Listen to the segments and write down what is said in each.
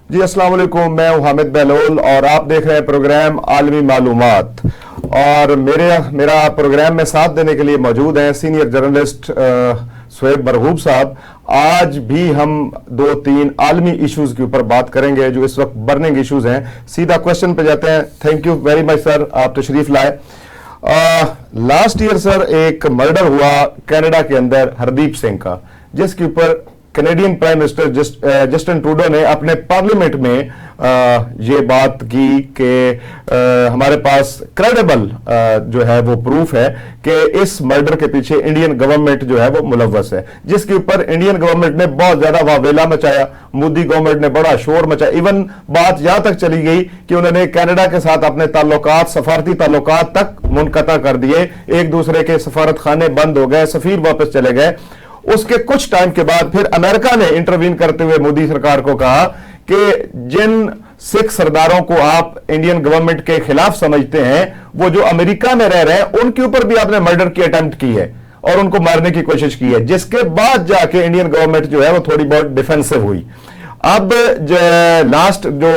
جی السلام علیکم، میں ہوں حامد بہلول اور آپ دیکھ رہے ہیں پروگرام عالمی معلومات. اور میرا پروگرام میں ساتھ دینے کے لیے موجود ہیں سینئر جرنلسٹ سہیب مرغوب صاحب. آج بھی ہم 2-3 عالمی ایشوز کے اوپر بات کریں گے جو اس وقت برننگ ایشوز ہیں. سیدھا کوشچن پہ جاتے ہیں. تھینک یو ویری مچ سر، آپ تشریف لائے. لاسٹ ایئر سر ایک مرڈر ہوا کینیڈا کے اندر ہردیپ سنگھ کا، جس کے اوپر Canadian prime minister Justin Trudeau نے اپنے پارلیمنٹ میں یہ بات کی کہ ہمارے پاس کریڈیبل جو ہے وہ پروف ہے کہ اس مرڈر کے پیچھے انڈین گورنمنٹ جو ہے وہ ملوث ہے، جس کے اوپر انڈین گورنمنٹ نے بہت زیادہ واویلا مچایا. مودی گورنمنٹ نے بڑا شور مچایا. ایون بات یہاں تک چلی گئی کہ انہوں نے کینیڈا کے ساتھ اپنے تعلقات، سفارتی تعلقات تک منقطع کر دیے. ایک دوسرے کے سفارت خانے بند ہو گئے، سفیر واپس چلے گئے. اس کے کچھ ٹائم کے بعد پھر امریکہ نے انٹروین کرتے ہوئے مودی سرکار کو کہا کہ جن سکھ سرداروں کو آپ انڈین گورنمنٹ کے خلاف سمجھتے ہیں وہ جو امریکہ میں رہ رہے ہیں ان کے اوپر بھی آپ نے مرڈر کی اٹیمپٹ کی ہے اور ان کو مارنے کی کوشش کی ہے، جس کے بعد جا کے انڈین گورنمنٹ جو ہے وہ تھوڑی بہت ڈیفینسو ہوئی. اب لاسٹ جو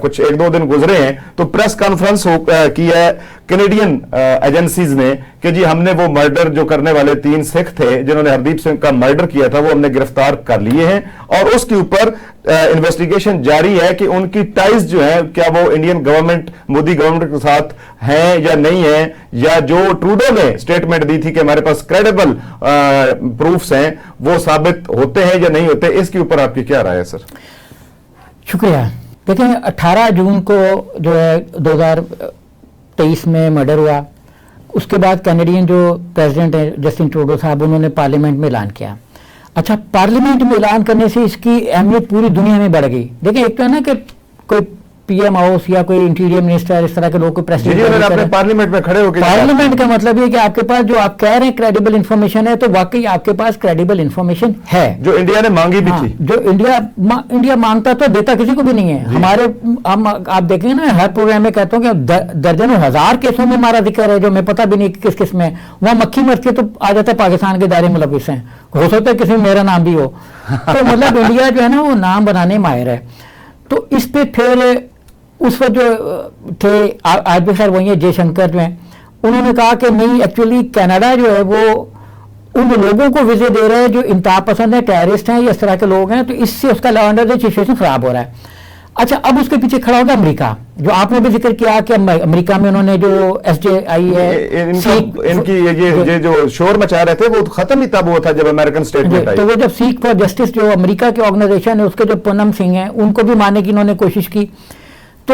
کچھ 1-2 دن گزرے ہیں تو پریس کانفرنس کی ہے کینیڈین ایجنسیز نے کہ جی ہم نے وہ مرڈر جو کرنے والے 3 سکھ تھے جنہوں نے ہردیپ سنگھ کا مرڈر کیا تھا وہ ہم نے گرفتار کر لیے ہیں اور اس کے اوپر انویسٹیگیشن جاری ہے کہ ان کی ٹائز جو ہیں کیا وہ انڈین گورنمنٹ، مودی گورنمنٹ کے ساتھ ہیں یا نہیں ہیں، یا جو ٹروڈو نے سٹیٹمنٹ دی تھی کہ ہمارے پاس کریڈیبل پروفز ہیں وہ ثابت ہوتے ہیں یا نہیں ہوتے. اس کے اوپر آپ کی کیا رائے ہے سر؟ شکریہ. دیکھیں 18 جون کو جو ہے 2023 میں مرڈر ہوا. اس کے بعد کینیڈین جو پریزیڈنٹ ہیں جسٹن ٹروڈو صاحب، انہوں نے پارلیمنٹ میں اعلان کیا. اچھا، پارلیمنٹ میں اعلان کرنے سے اس کی اہمیت پوری دنیا میں بڑھ گئی. دیکھیں ایک تو ہے نا کہ کوئی پی ایم ہاؤس یا کوئی انٹیریئر منسٹر اس طرح کے لوگ کو پریزیڈنٹ پارلیمنٹ میں کھڑے ہو کے، پارلیمنٹ کا مطلب یہ کہ آپ کے پاس جو آپ کہہ رہے ہیں کریڈیبل انفارمیشن ہے تو واقعی آپ کے پاس کریڈیبل انفارمیشن ہے جو انڈیا نے مانگی بھی تھی. جو انڈیا مانگتا تو دیتا کسی کو بھی نہیں ہے. ہمارے آپ دیکھیں نا ہر پروگرام میں کہتا ہوں کہ درجنوں ہزار کیسوں میں ہمارا ذکر ہے جو میں پتہ بھی نہیں کس میں وہاں مکھی مرتی ہے تو آ جاتا ہے پاکستان کے دائرے ملوث ہیں. ہو سکتا ہے کسی میں میرا نام بھی ہو. تو مطلب انڈیا جو ہے نا وہ نام بنانے ماہر ہے. تو اس پہ پھر اس وقت جو تھے آج بھی خیر وہی ہیں جے شنکر جو ہیں، انہوں نے کہا کہ نہیں ایکچولی کینیڈا جو ہے وہ ان لوگوں کو ویزے دے رہے ہیں جو انتہا پسند ہیں، ٹیررسٹ ہیں یا اس طرح کے لوگ ہیں، تو اس سے اس کا لا اینڈ آرڈر سچویشن خراب ہو رہا ہے. اچھا، اب اس کے پیچھے کھڑا ہوگا امریکہ، جو آپ نے بھی ذکر کیا کہ امریکہ میں انہوں نے جو ایس جے آئی ہے ان کی یہ جو شور مچا رہے تھے وہ ختم ہی تب ہوا تھا جب امریکن اسٹیٹمنٹ آئی. تو وہ جب سیکھ فار جسٹس جو امریکہ کی آرگنائزیشن ہے اس کے جو پونم سنگھ ہیں ان کو بھی مارنے کی انہوں نے کوشش کی. تو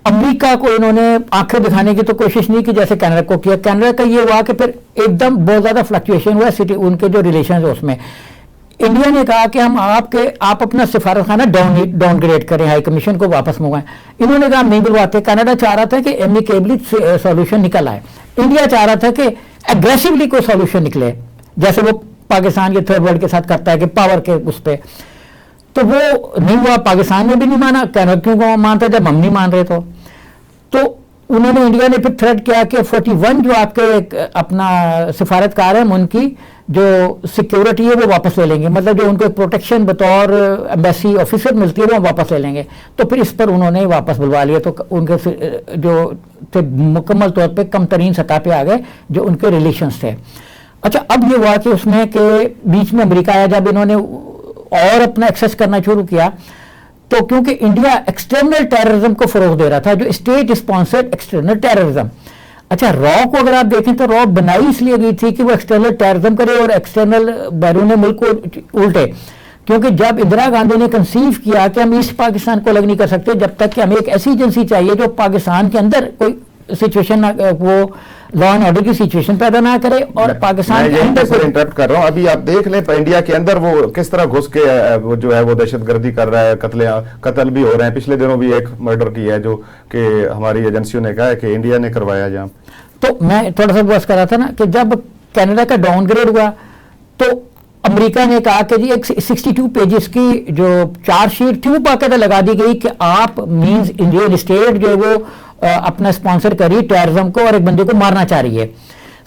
امریکہ کو انہوں نے آنکھیں دکھانے کی تو کوشش نہیں کی جیسے کینیڈا کو کیا. کینیڈا کا یہ ہوا کہ پھر ایک دم بہت زیادہ فلکچویشن ہوا ان کے جو ریلیشنز اس میں. انڈیا نے کہا کہ ہم آپ اپنا سفارت خانہ ڈاؤن گریڈ کریں، ہائی کمیشن کو واپس منگوائیں. انہوں نے کہا ہم نہیں بلواتے. کینیڈا چاہ رہا تھا کہ ایمیکیبلی سولوشن نکل آئے. انڈیا چاہ رہا تھا کہ اگریسولی کوئی سولوشن نکلے جیسے وہ پاکستان کے تھرڈ ورلڈ کے ساتھ کرتا ہے کہ پاور کے اس پہ. تو وہ نہیں ہوا. پاکستان نے بھی نہیں مانا. کینیڈا کیوں مانتا جب ہم نہیں مان رہے تو انہوں نے انڈیا نے پھر تھریٹ کیا کہ 41 جو آپ کے اپنا سفارتکار ہیں ان کی جو سیکیورٹی ہے وہ واپس لے لیں گے، مطلب جو ان کو پروٹیکشن بطور ایمبیسی آفیسر ملتی ہے وہ واپس لے لیں گے. تو پھر اس پر انہوں نے واپس بلوا لیا. تو ان کے جو تھے مکمل طور پہ کم ترین سطح پہ آ گئے جو ان کے ریلیشنز تھے. اچھا، اب یہ ہوا کہ اس میں کہ بیچ میں امریکہ آیا جب انہوں نے اور اپنا ایکسس کرنا شروع کیا تو کیونکہ انڈیا ایکسٹرنل ٹیررزم کو فروغ دے رہا تھا، جو اسٹیٹ اسپانسرڈ ایکسٹرنل ٹیررزم. اچھا، را کو اگر آپ دیکھیں تو را بنائی اس لیے گئی تھی کہ وہ ایکسٹرنل ٹیررزم کرے اور ایکسٹرنل بیرون ملک کو الٹے. کیونکہ جب اندرا گاندھی نے کنسیو کیا کہ ہم ایسٹ پاکستان کو الگ نہیں کر سکتے جب تک کہ ہمیں ایک ایسی ایجنسی چاہیے جو پاکستان کے اندر کوئی سچویشن وہ لا اینڈ آرڈر کی سچویشن پیدا نہ کرے اور پاکستان کے اندر انٹرپٹ کر رہا ہوں. ابھی آپ دیکھ لیں انڈیا کے اندر وہ کس طرح گھس کے وہ جو ہے وہ دہشت گردی کر رہا ہے، قتل بھی ہو رہے ہیں. پچھلے دنوں بھی ایک مرڈر کی ہے جو کہ ہماری ایجنسیوں نے کہا ہے کہ انڈیا نے کروایا جہاں. تو میں تھوڑا سا بحث کر رہا تھا نا کہ جب کینیڈا کا ڈاؤن گریڈ ہوا تو امریکہ نے کہا کہ جی ایک 62 پیجز کی جو چارج شیٹ تھی وہ باقاعدہ لگا دی گئی کہ آپ مینز انڈین اسٹیٹ جو ہے وہ اپنا اسپانسر کری ٹیررزم کو اور ایک بندے کو مارنا چاہ رہی ہے.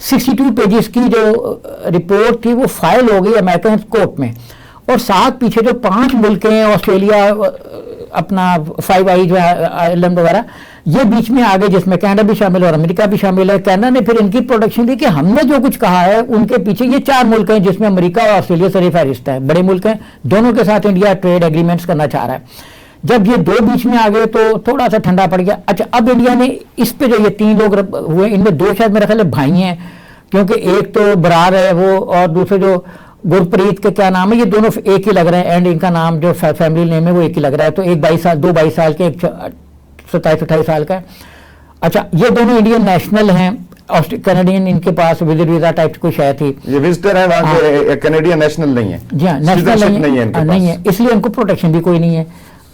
62 پیجز کی جو رپورٹ تھی وہ فائل ہو گئی امریکن کورٹ میں اور ساتھ پیچھے جو 5 ملک ہیں آسٹریلیا، اپنا 5 آئی جو ہے آئرلینڈ وغیرہ یہ بیچ میں آگے جس میں کینیڈا بھی شامل ہے اور امریکہ بھی شامل ہے. کینیڈا نے پھر ان کی پروڈکشن دی کہ ہم نے جو کچھ کہا ہے ان کے پیچھے یہ 4 ملک ہیں جس میں امریکہ اور آسٹریلیا سر فہرست ہے, بڑے ملک ہیں, دونوں کے ساتھ انڈیا ٹریڈ ایگریمنٹس کرنا چاہ رہا ہے. جب یہ 2 بیچ میں آ گئے تو تھوڑا سا ٹھنڈا پڑ گیا. اچھا اب انڈیا نے اس پہ جو یہ 3 لوگ ہوئے ان میں 2 شاید میرا خیال ہے بھائی ہیں, کیونکہ ایک تو برار ہے وہ اور دوسرے جو گرپریت کے کیا نام ہے, یہ دونوں ایک ہی لگ رہے ہیں اینڈ ان کا نام جو فیملی نیم ہے وہ ایک ہی لگ رہا ہے. تو ایک 22 سال کے, ایک 27-28 سال کا ہے. اچھا یہ دونوں انڈین نیشنل ہیں, کینیڈین ان کے پاس وزٹ ویزا ٹائپ کوئی شاید تھی, یہ وزٹر ہیں وہاں کے, کینیڈین نیشنل نہیں ہے. جی ہاں نیشنل نہیں ہے, اس لیے ان کو پروٹیکشن بھی کوئی نہیں ہے.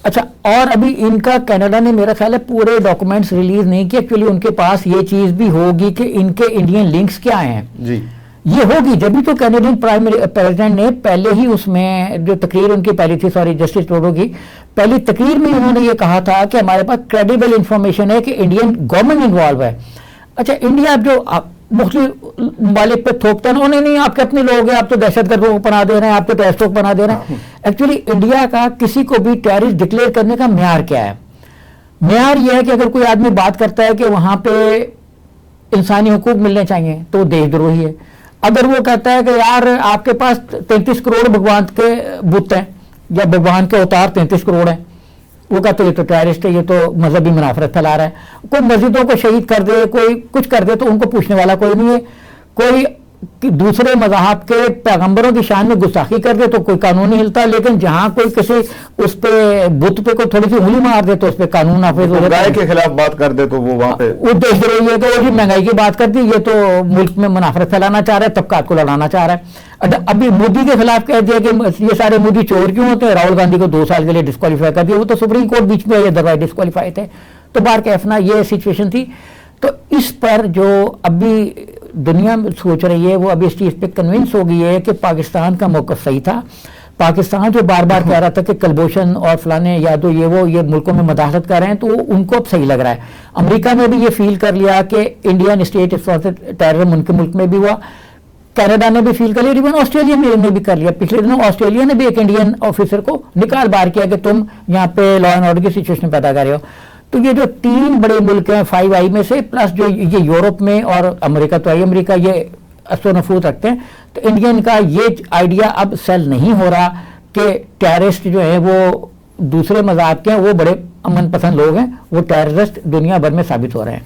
اچھا اور ابھی ان کا کینیڈا نے میرا خیال ہے پورے ڈاکومنٹس ریلیز نہیں کیے. ایکچولی ان کے پاس یہ چیز بھی ہوگی کہ ان کے انڈین لنکس کیا ہیں. جی یہ ہوگی جبھی تو کینیڈین پریزیڈنٹ نے پہلے ہی اس میں جو تقریر ان کی پہلی تھی, جسٹس ٹروڈو کی پہلی تقریر میں انہوں نے یہ کہا تھا کہ ہمارے پاس کریڈیبل انفارمیشن ہے کہ انڈین گورنمنٹ انوالو ہے. اچھا انڈیا اب جو مختلف ممالک پہ تھوکتا ہے انہیں نہیں آپ کے اپنے لوگ ہیں, آپ تو دہشت گردوں کو پناہ دے رہے ہیں, آپ تو ٹیررسٹوں کو پناہ دے رہے ہیں. ایکچولی انڈیا کا کسی کو بھی ٹیررسٹ ڈکلیئر کرنے کا معیار کیا ہے؟ معیار یہ ہے کہ اگر کوئی آدمی بات کرتا ہے کہ وہاں پہ انسانی حقوق ملنے چاہیے تو وہ دیش دروہی ہے. اگر وہ کہتا ہے کہ یار آپ کے پاس 33 کروڑ بھگوان کے بت ہیں یا بھگوان کے اوتار 33 کروڑ ہیں, وہ کہتا ہے یہ تو ٹیررسٹ ہے, یہ تو مذہبی منافرت پھیلا رہا ہے. کوئی مسجدوں کو شہید کر دے, کوئی کچھ کر دے تو ان کو پوچھنے والا کوئی نہیں ہے. کوئی دوسرے مذاہب کے پیغمبروں کی شان میں گستاخی کر دے تو کوئی قانون نہیں ہلتا, لیکن جہاں کوئی کسی اس پہ بت پہ کوئی تھوڑی سی انگلی مار دے تو اس پہ قانون نافذ ہو جاتا ہے. مہنگائی کے خلاف بات کر دے تو وہ وہاں پہ وہ دیش دروہی ہے. تو وہ مہنگائی کی بات کرتی, یہ تو ملک میں منافرت پھیلانا چاہ رہا ہے, طبقات کو لڑانا چاہ رہا ہے. ابھی مودی کے خلاف کہہ دیا کہ یہ سارے مودی چور کیوں ہوتے ہیں, راہل گاندھی کو 2 سال کے لیے ڈسکوالیفائی کر دیا, وہ تو سپریم کورٹ بیچ میں دروائے ڈسکوالیفائی تھے. تو بار کیفنا یہ سچویشن تھی. تو اس پر جو ابھی دنیا سوچ رہی ہے وہ ابھی اس چیز پہ کنونس ہو گئی ہے کہ پاکستان کا موقف صحیح تھا. پاکستان جو بار بار کہہ رہا تھا کہ کلبوشن اور فلانے یا تو یہ ملکوں میں مداخلت کر رہے ہیں تو ان کو اب صحیح لگ رہا ہے. امریکہ نے بھی یہ فیل کر لیا کہ انڈین اسٹیٹ اس وقت ٹیررزم ان کے ملک میں بھی ہوا. کینیڈا نے بھی فیل کر لیا, ایون آسٹریلیا نے بھی کر لیا. پچھلے دنوں آسٹریلیا نے بھی ایک انڈین آفیسر کو نکال بار کیا کہ تم یہاں پہ لا اینڈ آرڈر کی سچویشن پیدا کر رہے ہو. تو یہ جو 3 بڑے ملک ہیں 5 آئی میں سے پلس جو یہ یورپ میں اور امریکہ تو امریکہ یہ اثر و نفوذ رکھتے ہیں, تو انڈین کا یہ آئیڈیا اب سیل نہیں ہو رہا کہ ٹیررسٹ جو ہیں وہ دوسرے مذاہب کے ہیں, وہ بڑے امن پسند لوگ ہیں, وہ ٹیررسٹ دنیا بھر میں ثابت ہو رہے ہیں.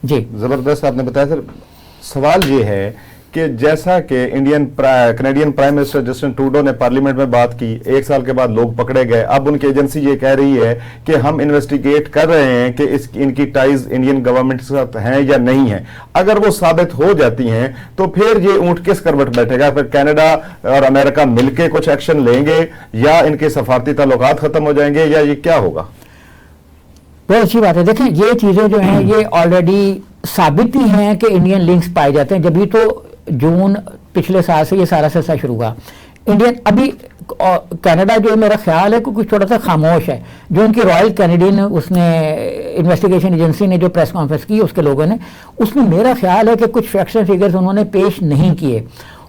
جی زبردست آپ نے بتایا. سر سوال یہ ہے کہ جیسا کہ Canadian prime minister Justin Trudeau نے پارلیمنٹ میں بات کی, 1 سال کے بعد لوگ پکڑے گئے, اب ان کی ایجنسی یہ کہہ رہی ہے کہ ہم انویسٹیگیٹ کر رہے ہیں کہ ان کی ٹائز انڈین گورنمنٹ کے ساتھ ہیں یا نہیں ہیں. اگر وہ ثابت ہو جاتی ہیں تو پھر یہ اونٹ کس کروٹ بیٹھے گا؟ پھر کینیڈا اور امریکہ مل کے کچھ ایکشن لیں گے یا ان کے سفارتی تعلقات ختم ہو جائیں گے یا یہ کیا ہوگا؟ بہت اچھی بات ہے. دیکھیں یہ چیزیں جو ہیں یہ آلریڈی ثابت ہی ہیں کہ انڈین لنکس پائے جاتے ہیں. جبھی تو جون پچھلے سال سے یہ سارا سلسلہ شروع ہوا. انڈین ابھی کینیڈا جو ہے میرا خیال ہے کہ کچھ تھوڑا سا خاموش ہے. جو ان کی رائل کینیڈین اس نے انویسٹیگیشن ایجنسی نے جو پریس کانفرنس کی اس کے لوگوں نے, اس میں میرا خیال ہے کہ کچھ فیکٹس اینڈ فگرز انہوں نے پیش نہیں کیے.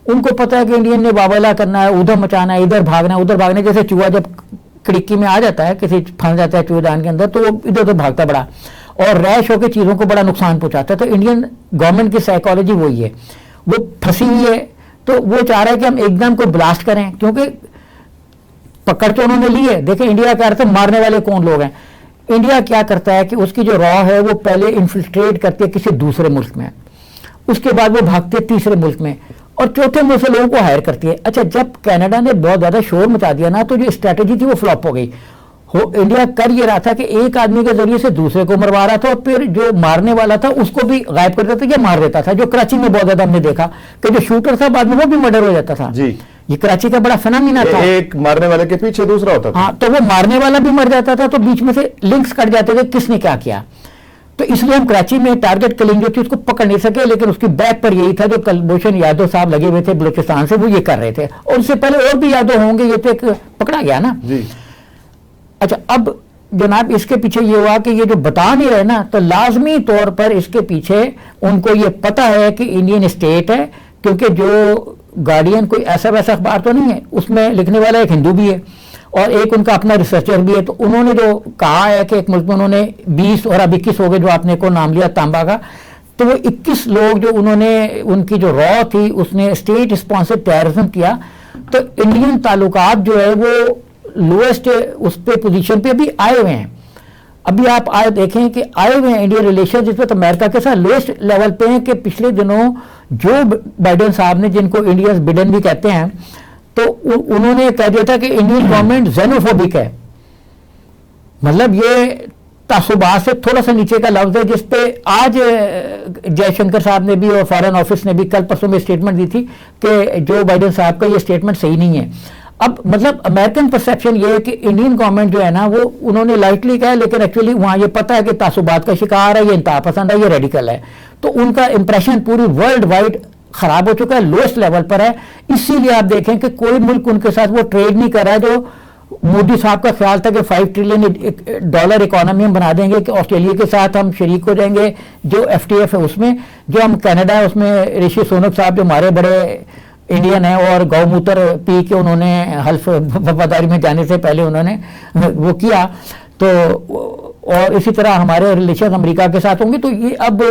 ان کو پتا ہے کہ انڈین نے بابلا کرنا ہے, ادھر مچانا ہے, ادھر بھاگنا ہے, ادھر بھاگنا ہے. جیسے چوہا جب کڑکی میں آ جاتا ہے, کسی پھنس جاتا ہے چوہے دان کے اندر, تو وہ ادھر ادھر بھاگتا بڑا اور ریش ہو کے چیزوں کو بڑا نقصان پہنچاتا ہے. تو انڈین گورنمنٹ کی سائیکالوجی وہی ہے, وہ پھنسی ہوئی ہے. تو وہ چاہ رہا ہے کہ ہم ایک دم کو بلاسٹ کریں, کیونکہ پکڑ تو انہوں نے لی ہے. دیکھیں انڈیا کہہ رہا تھا مارنے والے کون لوگ ہیں. انڈیا کیا کرتا ہے کہ اس کی جو را ہے وہ پہلے انفلٹریٹ کرتی ہے کسی دوسرے ملک میں, اس کے بعد وہ بھاگتی ہے تیسرے ملک میں, اور چوتھے ملک سے لوگوں کو ہائر کرتی ہے. اچھا جب کینیڈا نے بہت زیادہ شور مچا دیا نا, تو جو اسٹریٹجی تھی وہ فلاپ ہو گئی. انڈیا کر یہ رہا تھا کہ ایک آدمی کے ذریعے سے دوسرے کو مروا رہا تھا, اور پھر جو مارنے والا تھا اس کو بھی غائب کر دیتا تھا یا مار دیتا تھا. جو کراچی میں بہت زیادہ ہم نے دیکھا کہ جو شوٹر تھا بعد میں وہ بھی مرڈر ہو جاتا تھا. جی یہ کراچی کا بڑا فنامنا تھا, ایک مارنے والے کے پیچھے دوسرا ہوتا تھا. ہاں, تو وہ مارنے والا بھی مر جاتا تھا, تو بیچ میں سے لنکس کٹ جاتے تھے کس نے کیا کیا. تو اس لیے ہم کراچی میں ٹارگٹ کلنگ جو تھی اس کو پکڑ نہیں سکے, لیکن اس کی بیک پر یہی تھا جو کلبھوشن یادو صاحب لگے ہوئے تھے بلوچستان سے, وہ یہ کر رہے تھے. اور اس سے پہلے اور بھی یادو ہوں گے, یہ تو ایک پکڑا گیا نا. جی اچھا اب جناب اس کے پیچھے یہ ہوا کہ یہ جو بتا نہیں رہے نا, تو لازمی طور پر اس کے پیچھے ان کو یہ پتا ہے کہ انڈین اسٹیٹ ہے, کیونکہ جو گارڈین کوئی ایسا ویسا اخبار تو نہیں ہے, اس میں لکھنے والا ایک ہندو بھی ہے, اور ایک ان کا اپنا ریسرچر بھی ہے. تو انہوں نے جو کہا ہے کہ ایک ملک میں انہوں نے 20 اور اب 21 ہو گئے جو آپ نے کو نام لیا تانبا کا, تو وہ 21 لوگ جو انہوں نے ان کی جو را تھی اس نے اسٹیٹ اسپانسر ٹیررزم کیا. تو انڈین تعلقات جو ہے وہ لوئسٹ اس پہ پوزیشن پہ ابھی آئے ہوئے ہیں. ابھی آپ آئے دیکھیں کہ آئے ہوئے ہیں انڈین ریلیشن جس وقت امریکہ کے ساتھ لوئسٹ لیول پہ ہیں کہ پچھلے دنوں جو بائیڈن صاحب نے, جن کو انڈینز بڈن بھی کہتے ہیں, تو انہوں نے کہہ دیا تھا کہ انڈین گورنمنٹ زینوفوبک ہے. مطلب یہ تعصبات سے تھوڑا سا نیچے کا لفظ ہے, جس پہ آج جے شنکر صاحب نے بھی اور فارن آفس نے بھی کل پرسوں میں اسٹیٹمنٹ دی تھی کہ جو بائیڈن صاحب کا یہ اسٹیٹمنٹ صحیح نہیں ہے. اب مطلب امریکن پرسیپشن یہ ہے کہ انڈین گورنمنٹ جو ہے نا وہ انہوں نے لائٹلی کہا ہے, لیکن ایکچولی وہاں یہ پتہ ہے کہ تعصبات کا شکار ہے, یہ انتہا پسند ہے, یہ ریڈیکل ہے. تو ان کا امپریشن پوری ورلڈ وائڈ خراب ہو چکا ہے, لوئسٹ لیول پر ہے. اسی لیے آپ دیکھیں کہ کوئی ملک ان کے ساتھ وہ ٹریڈ نہیں کر رہا ہے. جو مودی صاحب کا خیال تھا کہ $5 ٹریلین اکانومی ہم بنا دیں گے, کہ آسٹریلیا کے ساتھ ہم شریک ہو جائیں گے جو FTF ہے اس میں, جو ہم کینیڈا ہے اس میں رشی سونک صاحب جو ہمارے بڑے انڈین ہیں اور گو موتر پی کے انہوں نے حلف وفاداری میں جانے سے پہلے انہوں نے وہ کیا. تو اور اسی طرح ہمارے ریلیشن امریکہ کے ساتھ ہوں گے. تو یہ اب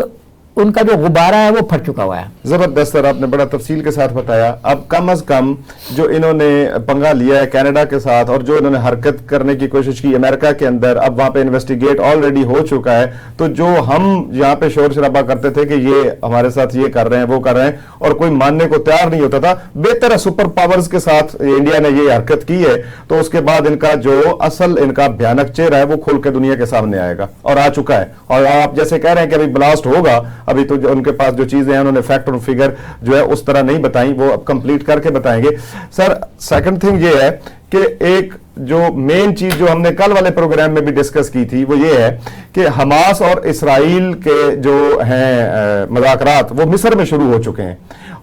ان کا جو غبارہ ہے وہ پھٹ چکا ہوا ہے. زبردست سر, آپ نے بڑا تفصیل کے ساتھ بتایا. اب کم از کم جو انہوں نے پنگا لیا ہے کینیڈا کے ساتھ اور جو انہوں نے حرکت کرنے کی کوشش کی امریکہ کے اندر, اب وہاں پہ انویسٹیگیٹ آلریڈی ہو چکا ہے. تو جو ہم یہاں پہ شور شرابہ کرتے تھے کہ یہ ہمارے ساتھ یہ کر رہے ہیں وہ کر رہے ہیں اور کوئی ماننے کو تیار نہیں ہوتا تھا, بہتر ہے سپر پاورز کے ساتھ انڈیا نے یہ حرکت کی ہے. تو اس کے بعد ان کا جو اصل ان کا بھیانک چہرہ ہے وہ کھل کے دنیا کے سامنے آئے گا اور آ چکا ہے. اور آپ جیسے کہہ رہے ہیں کہ ابھی بلاسٹ ہوگا, ابھی تو ان کے پاس جو چیزیں ہیں انہوں نے فیکٹ اور فگر جو ہے اس طرح نہیں بتائیں, وہ اب کمپلیٹ کر کے بتائیں گے. سر سیکنڈ تھنگ یہ ہے کہ ایک جو مین چیز جو ہم نے کل والے پروگرام میں بھی ڈسکس کی تھی وہ یہ ہے کہ حماس اور اسرائیل کے جو ہیں مذاکرات وہ مصر میں شروع ہو چکے ہیں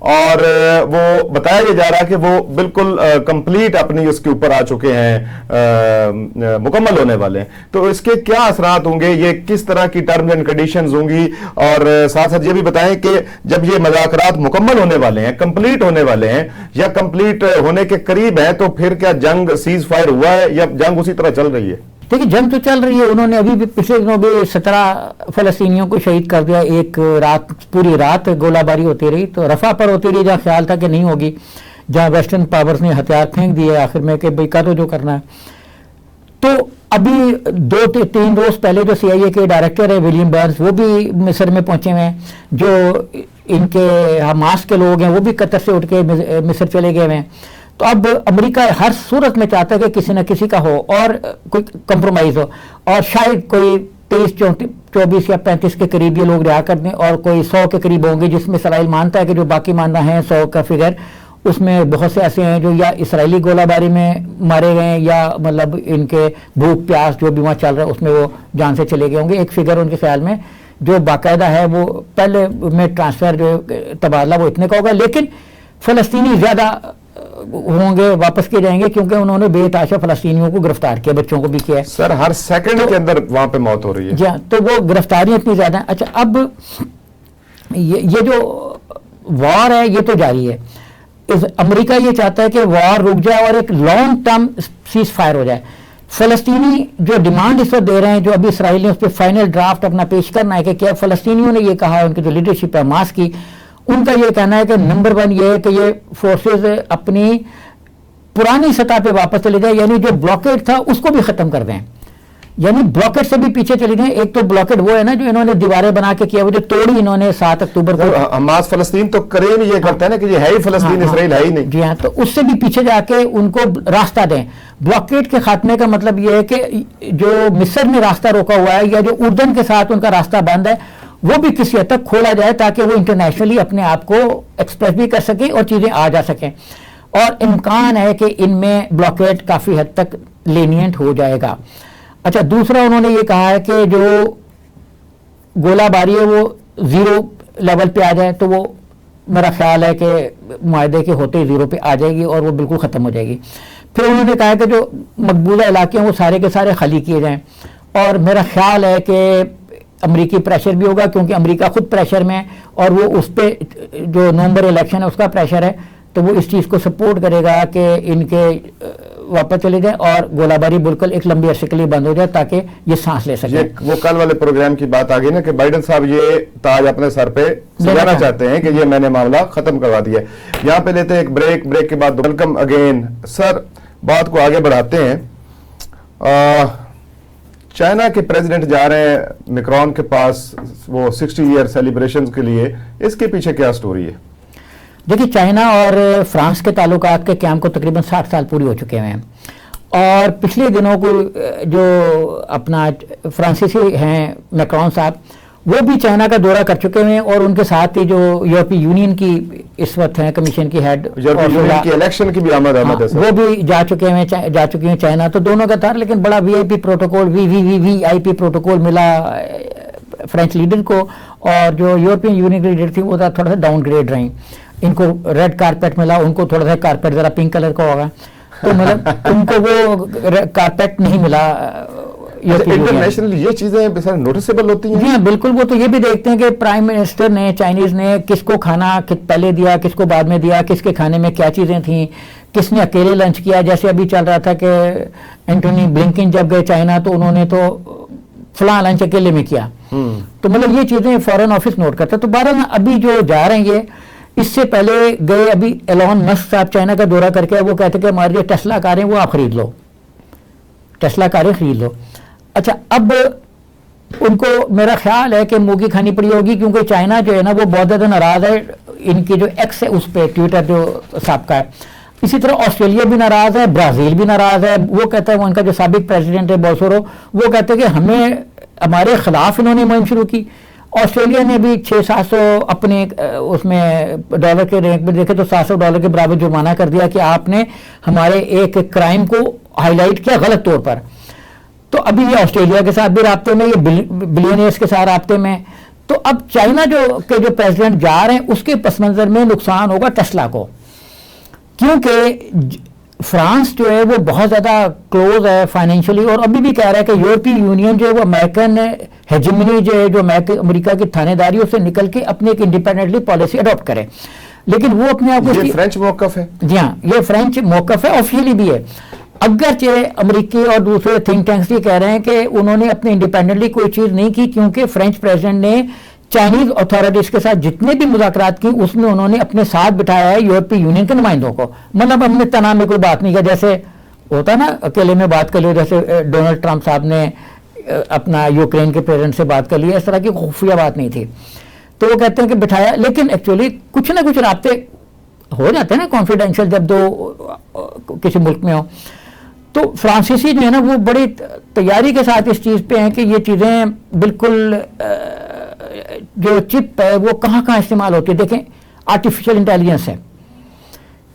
اور وہ بتایا یہ جا رہا ہے کہ وہ بالکل کمپلیٹ اپنی اس کے اوپر آ چکے ہیں, مکمل ہونے والے ہیں. تو اس کے کیا اثرات ہوں گے, یہ کس طرح کی ٹرمز اینڈ کنڈیشنز ہوں گی, اور ساتھ ساتھ یہ بھی بتائیں کہ جب یہ مذاکرات مکمل ہونے والے ہیں, کمپلیٹ ہونے والے ہیں یا کمپلیٹ ہونے کے قریب ہیں, تو پھر کیا جنگ سیز فائر ہوا ہے یا جنگ اسی طرح چل رہی ہے؟ دیکھیے جنگ تو چل رہی ہے. انہوں نے ابھی بھی پچھلے دنوں بھی 17 فلسطینیوں کو شہید کر دیا. ایک رات پوری رات گولہ باری ہوتی رہی, تو رفح پر ہوتی رہی جہاں خیال تھا کہ نہیں ہوگی, جہاں ویسٹرن پاورز نے ہتھیار پھینک دیے آخر میں کہ بھائی کرو جو کرنا ہے. تو ابھی 2-3 روز پہلے جو CIA کے ڈائریکٹر ہے ولیم برنز, وہ بھی مصر میں پہنچے ہوئے ہیں. جو ان کے حماس کے لوگ ہیں وہ بھی قطر سے اٹھ کے مصر چلے گئے ہوئے ہیں. تو اب امریکہ ہر صورت میں چاہتا ہے کہ کسی نہ کسی کا ہو اور کوئی کمپرومائز ہو, اور شاید کوئی 23-24 یا 35 کے قریب یہ لوگ رہا کر دیں, اور کوئی 100 کے قریب ہوں گے, جس میں اسرائیل مانتا ہے کہ جو باقی ماندہ ہیں 100 کا فگر, اس میں بہت سے ایسے ہیں جو یا اسرائیلی گولہ باری میں مارے گئے ہیں یا مطلب ان کے بھوک پیاس جو بھی وہاں چل رہا ہے اس میں وہ جان سے چلے گئے ہوں گے. ایک فگر ان کے خیال میں جو باقاعدہ ہے وہ پہلے میں ٹرانسفر جو تبادلہ وہ اتنے کا ہوگا, لیکن فلسطینی زیادہ ہوں گے, واپس کیے جائیں گے, کیونکہ انہوں نے بے تحاشا فلسطینیوں کو گرفتار کیا, بچوں کو بھی کیا ہے. سر ہر سیکنڈ کے اندر وہاں پہ موت ہو رہی ہے. جی ہاں, تو وہ گرفتاریاں اتنی زیادہ ہیں. اچھا اب یہ جو وار ہے یہ تو جاری ہے. امریکہ یہ چاہتا ہے کہ وار رک جائے اور ایک لانگ ٹرم سیز فائر ہو جائے. فلسطینی جو ڈیمانڈ اس وقت دے رہے ہیں, جو ابھی اسرائیل نے اس پہ فائنل ڈرافٹ اپنا پیش کرنا ہے کہ کیا فلسطینیوں نے یہ کہا ہے, ان کی جو لیڈرشپ ہے حماس کی, ان کا یہ کہنا ہے کہ نمبر 1 یہ ہے کہ یہ فورسز اپنی پرانی سطح پہ واپس چلے جائیں, یعنی جو بلاکیڈ تھا اس کو بھی ختم کر دیں, یعنی بلاکیڈ سے بھی پیچھے چلے جائیں. ایک تو بلاکیڈ وہ ہے نا جو انہوں نے دیواریں بنا کے کیا, وہ جو توڑی انہوں نے 7 اکتوبر کو. حماس فلسطین تو کرے نہیں, یہ کرتا ہے نا کہ یہ ہے ہی فلسطین, اسرائیل ہے ہی نہیں. جی ہاں, تو اس سے بھی پیچھے جا کے ان کو راستہ دیں. بلاکیڈ کے خاتمے کا مطلب یہ ہے کہ جو مصر میں راستہ روکا ہوا ہے یا جو اردن کے ساتھ ان کا راستہ بند ہے وہ بھی کسی حد تک کھولا جائے, تاکہ وہ انٹرنیشنلی اپنے آپ کو ایکسپریس بھی کر سکیں اور چیزیں آ جا سکیں. اور امکان ہے کہ ان میں بلاکیڈ کافی حد تک لینینٹ ہو جائے گا. اچھا دوسرا انہوں نے یہ کہا ہے کہ جو گولہ باری ہے وہ 0 لیول پہ آ جائے, تو وہ میرا خیال ہے کہ معاہدے کے ہوتے ہی 0 پہ آ جائے گی اور وہ بالکل ختم ہو جائے گی. پھر انہوں نے کہا کہ جو مقبوضہ علاقے ہیں وہ سارے کے سارے خالی کیے جائیں, اور میرا خیال ہے کہ امریکی پریشر بھی ہوگا, کیونکہ امریکہ خود پریشر میں ہے اور وہ اس پہ جو نومبر الیکشن ہے اس کا پریشر ہے, تو وہ اس چیز کو سپورٹ کرے گا کہ ان کے واپس چلے جائیں اور گولہ باری بالکل ایک لمبی عرصے کے لیے بند ہو جائے تاکہ یہ سانس لے سکیں. یہ وہ کل والے پروگرام کی بات آ گئی نا کہ بائیڈن صاحب یہ تاج اپنے سر پہ سجانا چاہتے ہیں کہ یہ میں نے معاملہ ختم کروا دیا ہے. یہاں پہ لیتے ہیں ایک بریک کے بعد ویلکم اگین. سر بات کو آگے بڑھاتے ہیں. چائنا کے پریزیڈنٹ جا رہے ہیں میکرون کے پاس وہ 60 ایئر سیلیبریشن کے لیے, اس کے پیچھے کیا سٹوری ہے؟ دیکھیے چائنا اور فرانس کے تعلقات کے قیام کو تقریباً 60 سال پوری ہو چکے ہیں, اور پچھلے دنوں کو جو اپنا فرانسیسی ہیں میکرون صاحب وہ بھی چائنا کا دورہ کر چکے ہیں, اور ان کے ساتھ ہی جو یورپی یونین کی اس وقت ہیں کمیشن کی ہیڈ کی الیکشن کی بھی آمد ہے وہ بھی جا چکی ہیں چائنا. تو دونوں کا تھا, لیکن بڑا وی آئی پی پروٹوکول وی آئی پی پروٹوکول ملا فرینچ لیڈر کو, اور جو یورپین یونین کی لیڈر تھی وہ تھوڑا سا ڈاؤن گریڈ رہی. ان کو ریڈ کارپیٹ ملا, ان کو تھوڑا سا کارپیٹ ذرا پنک کلر کا ہوگا, تو مطلب ان کو وہ کارپیٹ نہیں ملا. انٹرنیشنل یہ چیزیں نوٹسیبل ہوتی ہیں. جی ہاں بالکل, وہ تو یہ بھی دیکھتے ہیں کہ پرائم منسٹر نے چائنیز نے کس کو کھانا پہلے دیا, کس کو بعد میں دیا, کس کے کھانے میں کیا چیزیں تھیں, کس نے اکیلے لنچ کیا. جیسے ابھی چل رہا تھا کہ اینٹونی بلنکن جب گئے چائنا تو انہوں نے تو فلاں لنچ اکیلے میں کیا. تو مطلب یہ چیزیں فورن آفس نوٹ کرتا. تو بہرحال ابھی جو جا رہے ہیں یہ اس سے پہلے گئے ابھی ایلون مسک صاحب چائنا کا دورہ کر کے وہ کہتے کہ ہماری جو ٹیسلا کاریں وہ آپ خرید لو, ٹیسلا کاریں خرید لو. اچھا اب ان کو میرا خیال ہے کہ موگی کھانی پڑی ہوگی, کیونکہ چائنا جو ہے نا وہ بہت زیادہ ناراض ہے. ان کی جو ایکس ہے اس پہ ٹویٹر جو سابقہ ہے, اسی طرح آسٹریلیا بھی ناراض ہے, برازیل بھی ناراض ہے. وہ کہتا ہے, وہ ان کا جو سابق پریزیڈنٹ ہے بولسورو, وہ کہتے ہیں کہ ہمیں ہمارے خلاف انہوں نے مہم شروع کی. آسٹریلیا نے بھی 600-700 اپنے اس میں ڈالر کے رینک میں دیکھے تو $700 کے برابر جرمانہ کر دیا کہ آپ نے ہمارے ایک کرائم کو ہائی لائٹ کیا غلط طور پر. تو ابھی یہ آسٹریلیا کے ساتھ بھی رابطے میں, یہ بلینئرز کے ساتھ رابطے میں. تو اب چائنا جو پریزیڈنٹ جا رہے ہیں اس کے پس منظر میں نقصان ہوگا ٹیسلا کو, کیونکہ فرانس جو ہے وہ بہت زیادہ کلوز ہے فائنینشلی, اور ابھی بھی کہہ رہا ہے کہ یورپی یونین جو ہے وہ امریکن ہیجمنی جو ہے جو امریکہ کی تھانے داریوں سے نکل کے اپنی ایک انڈیپینڈنٹلی پالیسی اڈاپٹ کرے. لیکن وہ اپنے آپ کو, یہ فرینچ موقف ہے. جی ہاں یہ فرینچ موقف ہے, آفیشلی بھی ہے. اگرچہ امریکی اور دوسرے تھنک ٹینکس یہ کہہ رہے ہیں کہ انہوں نے اپنے انڈیپینڈنٹلی کوئی چیز نہیں کی, کیونکہ فرینچ پریزیڈنٹ نے چائنیز اتھارٹیز کے ساتھ جتنے بھی مذاکرات کی اس میں انہوں نے اپنے ساتھ بٹھایا ہے یورپی یونین کے نمائندوں کو. مطلب ہم نے تناظر میں کوئی بات نہیں کیا, جیسے ہوتا نا اکیلے میں بات کر لی, جیسے ڈونلڈ ٹرمپ صاحب نے اپنا یوکرین کے پریزیڈنٹ سے بات کر لی, اس طرح کی خفیہ بات نہیں تھی. تو وہ کہتے ہیں کہ بٹھایا, لیکن ایکچولی کچھ نہ کچھ رابطے ہو جاتے ہیں نا کانفیڈینشیل جب دو کسی ملک میں ہو. تو فرانسیسی جو ہے نا وہ بڑی تیاری کے ساتھ اس چیز پہ ہیں کہ یہ چیزیں بالکل جو چپ ہے وہ کہاں کہاں استعمال ہوتی ہے. دیکھیں آرٹیفیشل انٹیلیجنس ہے,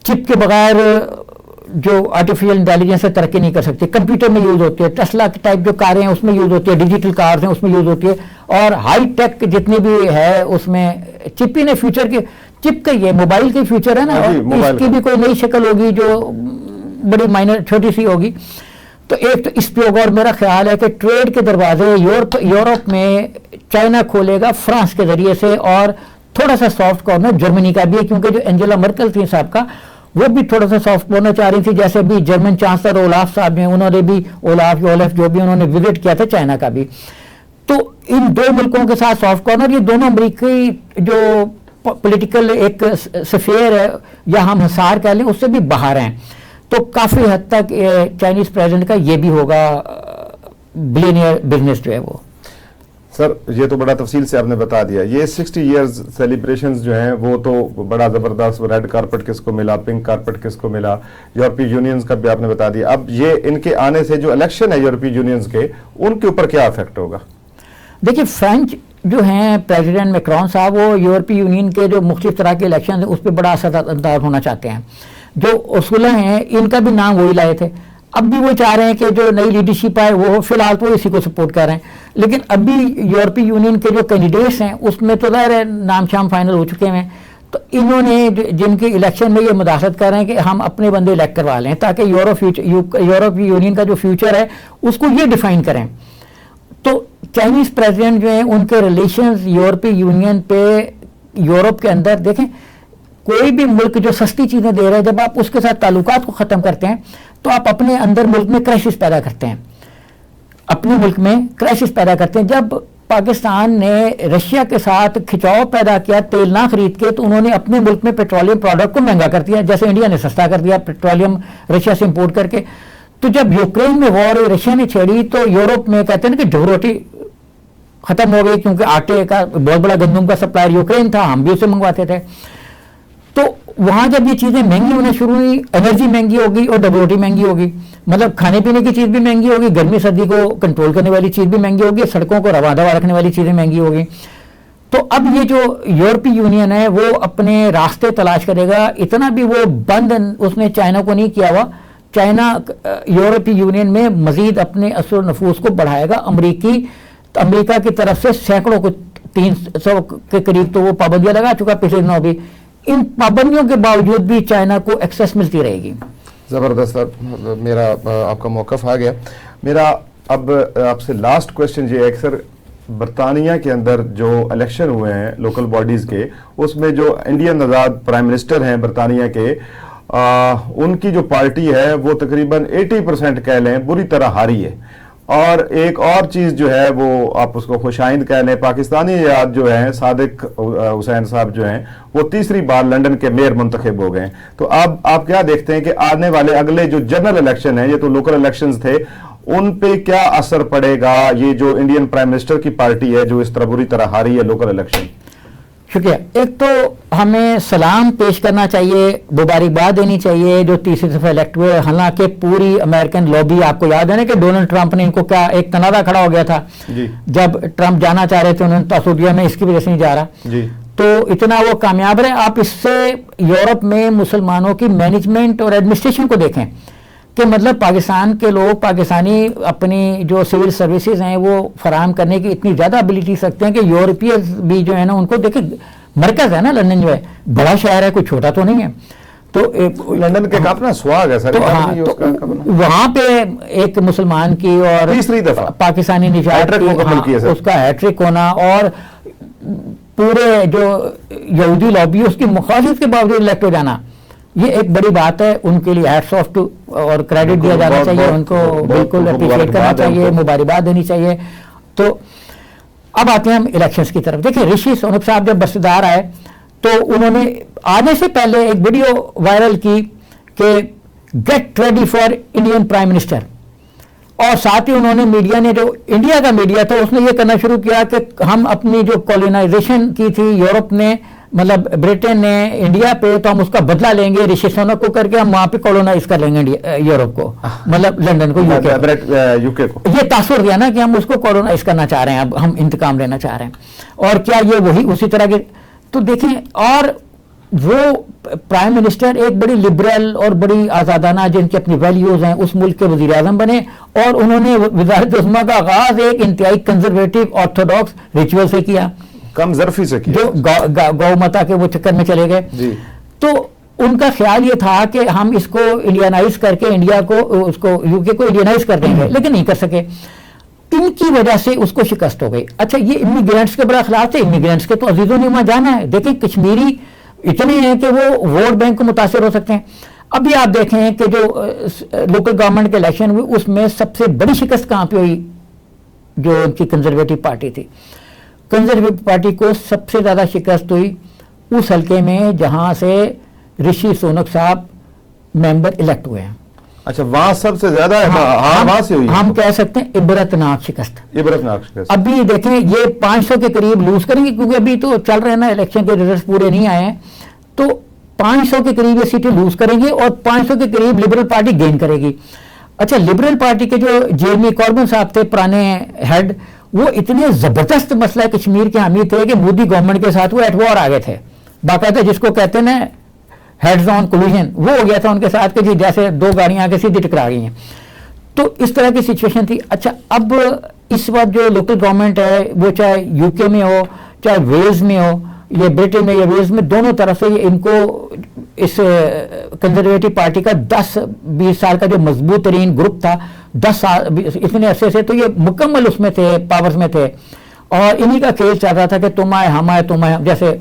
چپ کے بغیر جو آرٹیفیشل انٹیلیجنس ہے ترقی نہیں کر سکتی. کمپیوٹر میں یوز ہوتی ہے, ٹیسلا ٹائپ جو کاریں ہیں اس میں یوز ہوتی ہے, ڈیجیٹل کارز ہیں اس میں یوز ہوتی ہے, اور ہائی ٹیک جتنی بھی ہے اس میں چپ ہی نے فیوچر کے چپ کا یہ موبائل کے فیوچر ہے نا, اس کی بھی کوئی نئی شکل ہوگی جو بڑی مائنر چھوٹی سی ہوگی. تو ایک تو اس پہ ہوگا, اور میرا خیال ہے کہ ٹریڈ کے دروازے یورپ میں چائنا کھولے گا فرانس کے ذریعے سے, اور تھوڑا سا سافٹ کارنر جرمنی کا بھی ہے, کیونکہ جو انجیلا مرکل تھی صاحب کا وہ بھی تھوڑا سا سافٹ کارنر چاہ رہی تھی. جیسے بھی جرمن چانسلر اولاف صاحب ہیں, انہوں نے بھی اولف جو بھی انہوں نے وزٹ کیا تھا چائنا کا بھی. تو ان دو ملکوں کے ساتھ سافٹ کارنر, یہ دونوں امریکی جو پولیٹیکل ایک سفیر ہے یا ہم حصار کہہ لیں اس سے بھی باہر ہیں. تو کافی حد تک چائنیز پریزیڈنٹ کا یہ بھی ہوگا بلینئر بزنس جو ہے وہ. سر یہ تو بڑا تفصیل سے آپ نے بتا دیا. یہ 60 ایئرز سیلیبریشنز جو ہیں وہ تو بڑا زبردست, ریڈ کارپٹ کس کو ملا, پنک کارپٹ کس کو ملا, یورپی یونینز کا بھی آپ نے بتا دیا. اب یہ ان کے آنے سے جو الیکشن ہے یورپی یونینز کے, ان کے اوپر کیا افیکٹ ہوگا؟ دیکھیے فرینچ جو ہیں پریزیڈنٹ میکرون صاحب وہ یورپی یونین کے جو مختلف طرح کے الیکشن ہیں اس پہ بڑا اثر انداز ہونا چاہتے ہیں. جو اصولہ ہیں ان کا بھی نام وہی لائے تھے, اب بھی وہ چاہ رہے ہیں کہ جو نئی لیڈرشپ آئے وہ فی الحال تو اسی کو سپورٹ کر رہے ہیں. لیکن ابھی یورپی یونین کے جو کینڈیڈیٹس ہیں اس میں تو ظاہر ہے نام شام فائنل ہو چکے ہیں. تو انہوں نے جن کے الیکشن میں یہ مداخلت کر رہے ہیں کہ ہم اپنے بندے الیکٹ کروا لیں تاکہ یورپی یونین کا جو فیوچر ہے اس کو یہ ڈیفائن کریں. تو چائنیز پریزیڈنٹ جو ہیں ان کے ریلیشنز یورپی یونین پہ یورپ کے اندر, دیکھیں کوئی بھی ملک جو سستی چیزیں دے رہا ہے جب آپ اس کے ساتھ تعلقات کو ختم کرتے ہیں تو آپ اپنے اندر ملک میں کرائسس پیدا کرتے ہیں، اپنے ملک میں کرائسس پیدا کرتے ہیں. جب پاکستان نے رشیا کے ساتھ کھچاؤ پیدا کیا تیل نہ خرید کے، تو انہوں نے اپنے ملک میں پیٹرولیم پروڈکٹ کو مہنگا کر دیا، جیسے انڈیا نے سستا کر دیا پیٹرولیم رشیا سے امپورٹ کر کے. تو جب یوکرین میں وار رشیا نے چھیڑی تو یورپ میں کہتے ہیں کہ ڈھوروٹی ختم ہو گئی، کیونکہ آٹے کا بہت بڑا گندم کا سپلائر یوکرین تھا، ہم بھی اسے منگواتے تھے. تو وہاں جب یہ چیزیں مہنگی ہونا شروع ہوئی، انرجی مہنگی ہوگی اور ڈبروٹی مہنگی ہوگی، مطلب کھانے پینے کی چیز بھی مہنگی ہوگی، گرمی سردی کو کنٹرول کرنے والی چیز بھی مہنگی ہوگی، سڑکوں کو رواں دوا رکھنے والی چیزیں مہنگی ہوگی. تو اب یہ جو یورپی یونین ہے وہ اپنے راستے تلاش کرے گا. اتنا بھی وہ بند اس نے چائنا کو نہیں کیا ہوا. چائنا یورپی یونین میں مزید اپنے اثر و نفوذ کو بڑھائے گا. امریکہ کی طرف سے سینکڑوں کو 300 کے قریب تو وہ پابندیاں لگا چکا پچھلے دنوں بھی. ان پابندیوں کے باوجود بھی چائنا کو ایکسیس ملتی رہے گی. زبردست سر، میرا آپ کا موقف آ گیا. میرا اب آپ سے لاسٹ کوشچن یہ ہے کہ سر برطانیہ کے اندر جو الیکشن ہوئے ہیں لوکل باڈیز کے، اس میں جو انڈین آزاد پرائم منسٹر ہیں برطانیہ کے، ان کی جو پارٹی ہے وہ تقریباً 80% کہہ لیں بری طرح ہاری ہے. اور ایک اور چیز جو ہے وہ آپ اس کو خوش آئند کہہ لیں، پاکستانی یاد جو ہیں صادق حسین صاحب جو ہیں وہ تیسری بار لنڈن کے میئر منتخب ہو گئے ہیں. تو اب آپ کیا دیکھتے ہیں کہ آنے والے اگلے جو جنرل الیکشن ہیں، یہ تو لوکل الیکشنز تھے، ان پہ کیا اثر پڑے گا یہ جو انڈین پرائم منسٹر کی پارٹی ہے جو اس طرح بری طرح ہاری ہے لوکل الیکشن؟ شکریہ. ایک تو ہمیں سلام پیش کرنا چاہیے، مبارکباد دینی چاہیے جو تیسری دفعہ الیکٹ ہوئے. حالانکہ پوری امریکن لابی، آپ کو یاد ہے نا کہ ڈونلڈ ٹرمپ نے ان کو کیا ایک تنازع کھڑا ہو گیا تھا جب ٹرمپ جانا چاہ رہے تھے، انہوں نے تاسودیا میں اس کی وجہ سے نہیں جا رہا. تو اتنا وہ کامیاب رہے. آپ اس سے یورپ میں مسلمانوں کی مینجمنٹ اور ایڈمنسٹریشن کو دیکھیں کہ مطلب پاکستان کے لوگ پاکستانی اپنی جو سول سروسز ہیں وہ فراہم کرنے کی اتنی زیادہ ابیلٹی رکھتے ہیں کہ یورپیز بھی جو ہے نا ان کو دیکھیں. مرکز ہے نا لندن، جو ہے بڑا شہر ہے، کوئی چھوٹا تو نہیں ہے. تو لندن کے اپنا سواگ ہے سر. وہاں پہ ایک مسلمان کی اور تیسری دفعہ پاکستانی نجات اس کا ہیٹرک ہونا اور پورے جو یہودی لابی اس کی مخالفت کے باوجود الیکٹ ہو جانا، یہ ایک بڑی بات ہے. ان کے لیے ہیٹس آف ٹو اور کریڈٹ دیا جانا چاہیے، ان کو بالکل اپریشیٹ کرنا چاہیے، مبارکباد دینی چاہیے. تو اب آتے ہیں ہم الیکشنز کی طرف. دیکھیں رشی سونک صاحب جب بستدار آئے تو انہوں نے آنے سے پہلے ایک ویڈیو وائرل کی کہ get ready for Indian prime minister, اور ساتھ ہی انہوں نے میڈیا نے، جو انڈیا کا میڈیا تھا، اس نے یہ کرنا شروع کیا کہ ہم اپنی جو کالونائزیشن کی تھی یورپ نے، مطلب برٹن نے انڈیا پہ، تو ہم اس کا بدلہ لیں گے رشی سونک کو کر کے، ہم وہاں پہ کالونائز کر لیں گے یورپ کو، مطلب لندن کو، یو کے کو. یہ تاثر دیا نا کہ ہم اس کو کالونائز کرنا چاہ رہے ہیں، اب ہم انتقام لینا چاہ رہے ہیں. اور کیا یہ وہی اسی طرح کے؟ تو دیکھیں، اور وہ پرائم منسٹر ایک بڑی لبرل اور بڑی آزادانہ جن کی اپنی ویلیوز ہیں اس ملک کے وزیر اعظم بنے، اور انہوں نے وزارت عظمیٰ کا آغاز ایک انتہائی کنزرویٹو آرتھوڈاکس ریچول سے کیا، کم ظرفی سے کیا، جو گو ماتا کے وہ چکر میں چلے گئے. تو ان کا خیال یہ تھا کہ ہم اس کو انڈینائز کر کے انڈیا کو، اس کو یو کے کو انڈینائز کر دیں گے، لیکن نہیں کر سکے. ان کی وجہ سے اس کو شکست ہو گئی. اچھا، یہ امیگرینٹس کے بڑا خلاف تھے. امیگرینٹس کے تو عزیزوں نے وہاں جانا ہے. دیکھیں کشمیری اتنے ہیں کہ وہ ووٹ بینک کو متاثر ہو سکتے ہیں. ابھی آپ دیکھیں کہ جو لوکل گورنمنٹ کے الیکشن ہوئے اس میں سب سے بڑی شکست کہاں پہ ہوئی؟ جو ان کی کنزرویٹو پارٹی تھی. کنزرویٹو پارٹی کو سب سے زیادہ شکست ہوئی اس حلقے میں جہاں سے رشی سونک صاحب ممبر الیکٹ ہوئے ہیں. اچھا، وہاں سب سے زیادہ وہاں سے ہوئی، ہم کہہ سکتے ہیں عبرتناک شکست. عبرتناک شکست. ابھی دیکھیں یہ 500 کے قریب لوز کریں گے، کیونکہ ابھی تو چل رہے ہیں نا الیکشن کے ریزلٹس پورے نہیں آئے ہیں. تو 500 کے قریب یہ سیٹیں لوز کریں گے اور 500 کے قریب لبرل پارٹی گین کرے گی. اچھا، لبرل پارٹی کے جو جیرمی کاربن صاحب تھے پرانے ہیڈ، وہ اتنے زبردست مسئلہ کشمیر کے حامی تھے کہ مودی گورنمنٹ کے ساتھ وہ ایٹ وار آ گئے تھے. باقاعدہ جس کو کہتے ہیں نا ہیڈز آن کولیجن، وہ ہو گیا تھا ان کے ساتھ کہ جی جیسے دو گاڑیاں آ کے سیدھی ٹکرا گئی ہیں. تو اس طرح کی سچویشن تھی. اچھا، اب اس وقت جو لوکل گورنمنٹ ہے وہ چاہے یو کے میں ہو، چاہے ویلز میں ہو، یہ برٹن میں یا ویلز میں، دونوں طرف سے ان کو اس کنزرویٹو پارٹی کا 10-20 سال کا جو مضبوط ترین گروپ تھا، 10 سال اتنے عرصے سے، تو یہ مکمل اس میں تھے، پاورز میں تھے، اور انہی کا کھیل چل رہا تھا کہ تم آئے ہم آئے تم آئے، جیسے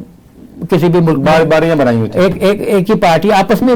کسی بھی ملک باریاں بنائی ہوئی تھی، ایک ہی پارٹی آپس میں.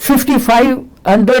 5500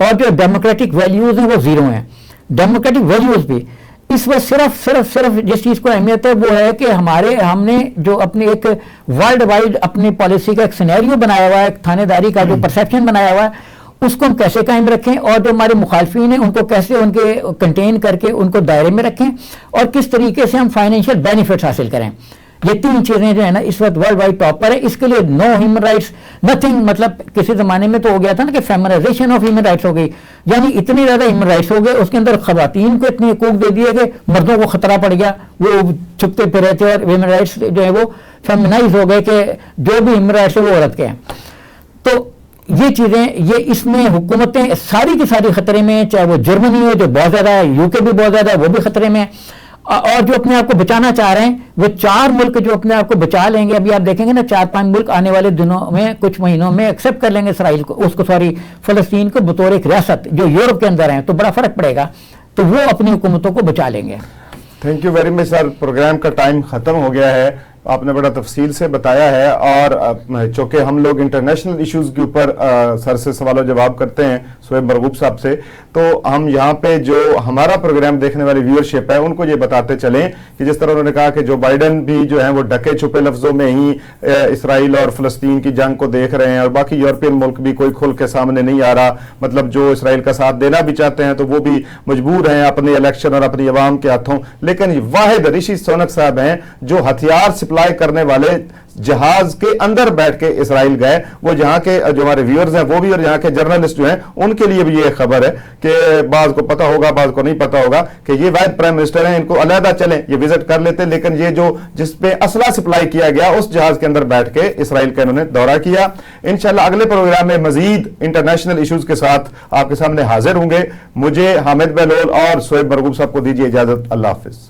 اور جو ڈیموکریٹک ویلیوز ہیں وہ زیرو ہیں. ڈیموکریٹک ویلیوز بھی اس وقت صرف جس چیز کو اہمیت ہے وہ ہے کہ ہم نے جو اپنے ایک ورلڈ وائڈ اپنی پالیسی کا ایک سینیریو بنایا ہوا ہے, ایک تھانے داری کا جو پرسیپشن بنایا ہوا ہے, اس کو ہم کیسے قائم رکھیں, اور جو ہمارے مخالفین ہیں ان کو کیسے ان کے کنٹین کر کے ان کو دائرے میں رکھیں, اور کس طریقے سے ہم فائنینشیل بینیفٹس حاصل کریں. یہ 3 چیزیں جو ہے نا اس وقت ورلڈ وائڈ ٹاپ پر ہے. اس کے لیے نو ہیومن رائٹس نتھنگ, مطلب کسی زمانے میں تو ہو گیا تھا نا کہ فیمنائزیشن آف ہیومن رائٹس ہو گئی, یعنی اتنے زیادہ ہیومن رائٹس ہو گئے, اس کے اندر خواتین کو اتنے حقوق دے دیے کہ مردوں کو خطرہ پڑ گیا, وہ چھپتے پھرے تھے, اور ہیومن رائٹس جو ہے وہ فیمنائز ہو گئے کہ جو بھی ہیومن رائٹس ہے وہ عورت کے ہیں. تو یہ چیزیں, یہ اس میں حکومتیں ساری کی ساری خطرے میں, چاہے وہ جرمنی ہے جو بہت زیادہ ہے, UK بھی بہت زیادہ ہے, وہ بھی خطرے میں ہے, اور جو اپنے آپ کو بچانا چاہ رہے ہیں وہ 4 ملک جو اپنے آپ کو بچا لیں گے. ابھی آپ دیکھیں گے نا 4-5 ملک آنے والے دنوں میں, کچھ مہینوں میں ایکسیپٹ کر لیں گے اسرائیل کو, اس کو سوری فلسطین کو بطور ایک ریاست جو یورپ کے اندر ہیں, تو بڑا فرق پڑے گا, تو وہ اپنی حکومتوں کو بچا لیں گے. Thank you very much sir. Program کا ٹائم ختم ہو گیا ہے, آپ نے بڑا تفصیل سے بتایا ہے, اور چونکہ ہم لوگ انٹرنیشنل ایشوز کے اوپر سر سے سوال و جواب کرتے ہیں سہیب مرغوب صاحب سے, تو ہم یہاں پہ جو ہمارا پروگرام دیکھنے والی ویورشپ ہے ان کو یہ بتاتے چلیں کہ جس طرح انہوں نے کہا کہ جو بائیڈن بھی جو ہیں وہ ڈھکے چھپے لفظوں میں ہی اسرائیل اور فلسطین کی جنگ کو دیکھ رہے ہیں, اور باقی یورپین ملک بھی کوئی کھل کے سامنے نہیں آ رہا, مطلب جو اسرائیل کا ساتھ دینا بھی چاہتے ہیں تو وہ بھی مجبور ہیں اپنے الیکشن اور اپنی عوام کے ہاتھوں. لیکن واحد رشی سونک صاحب ہیں جو ہتھیار سپلائی کرنے والے جہاز کے اندر بیٹھ کے اسرائیل گئے. وہ جہاں کے جو ہمارے ویورز ہیں وہ بھی, اور یہاں کے جرنلسٹ جو ہیں ان کے لیے بھی یہ خبر ہے کہ بعض کو پتا ہوگا بعض کو نہیں پتا ہوگا کہ یہ واحد پرائم منسٹر ہیں, ان کو علیحدہ چلیں یہ وزٹ کر لیتے, لیکن یہ جو جس پہ اسلحہ سپلائی کیا گیا اس جہاز کے اندر بیٹھ کے اسرائیل کا انہوں نے دورہ کیا. انشاءاللہ اگلے پروگرام میں مزید انٹرنیشنل ایشوز کے ساتھ آپ کے سامنے حاضر ہوں گے. مجھے حامد بہلول اور سہیب مرغوب صاحب کو دیجیے اجازت. اللہ حافظ.